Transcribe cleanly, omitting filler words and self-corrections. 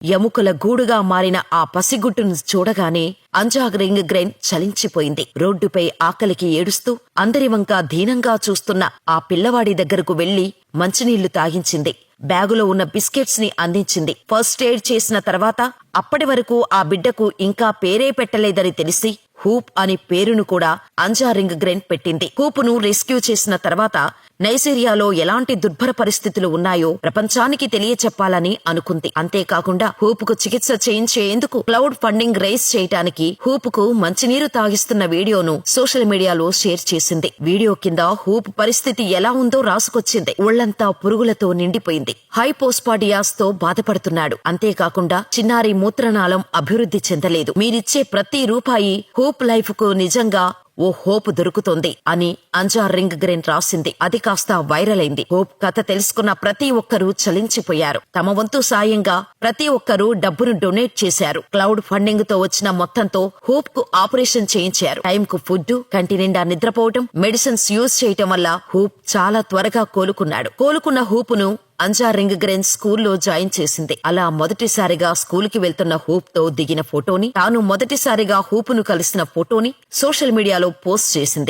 ఎముకల గూడుగా మారిన ఆ పసిగుట్టును చూడగానే అంజా రింగ్ గ్రెయిన్ చలించిపోయింది. రోడ్డుపై ఆకలికి ఏడుస్తూ అందరి వంక దీనంగా చూస్తున్న ఆ పిల్లవాడి దగ్గరకు వెళ్లి మంచినీళ్లు తాగించింది. బ్యాగులో ఉన్న బిస్కెట్స్ ని అందించింది. ఫస్ట్ ఎయిడ్ చేసిన తర్వాత అప్పటి వరకు ఆ బిడ్డకు ఇంకా పేరే పెట్టలేదని తెలిసి హూప్ అని పేరును కూడా అంజా రింగ్ గ్రెయిన్ పెట్టింది. హూపును రెస్క్యూ చేసిన తర్వాత నైజీరియాలో ఎలాంటి దుర్భర పరిస్థితులు ఉన్నాయో ప్రపంచానికి తెలియచెప్పాలని అనుకుంది. అంతేకాకుండా హూపుకు చికిత్స చేయించేందుకు క్లౌడ్ ఫండింగ్ రైజ్ చేయడానికి హూపుకు మంచినీరు తాగిస్తున్న వీడియోను సోషల్ మీడియాలో షేర్ చేసింది. వీడియో కింద హూప్ పరిస్థితి ఎలా ఉందో రాసుకొచ్చింది. ఒళ్లంతా పురుగులతో నిండిపోయింది. హైపోస్పాడియాస్ తో బాధపడుతున్నాడు. అంతేకాకుండా చిన్నారి మూత్రనాళం అభివృద్ధి చెందలేదు. మీరిచ్చే ప్రతి రూపాయి హూప్ లైఫ్ కు నిజంగా ఓ హోప్ దొరుకుతోంది అని అంజా రింగ్ గ్రెయిన్ రాసింది. అది కాస్త వైరల్ అయింది. హోప్ కథ తెలుసుకున్న ప్రతి ఒక్కరూ చలించిపోయారు. తమ వంతు సాయంగా ప్రతి ఒక్కరూ డబ్బును డొనేట్ చేశారు. క్లౌడ్ ఫండింగ్ తో వచ్చిన మొత్తంతో హోప్ కు ఆపరేషన్ చేయించారు. టైం కు ఫుడ్, కంటి నిండా నిద్రపోవటం, మెడిసిన్స్ యూజ్ చేయటం వల్ల హూప్ చాలా త్వరగా కోలుకున్నాడు. కోలుకున్న హూపును అంజా రింగ్ గ్రెయిన్ స్కూల్లో జాయిన్ చేసింది. అలా మొదటిసారిగా స్కూలుకి వెళ్తున్న హూప్ తో దిగిన ఫోటోని, తాను మొదటిసారిగా హూపును కలిసిన ఫోటోని సోషల్ మీడియాలో పోస్ట్ చేసింది.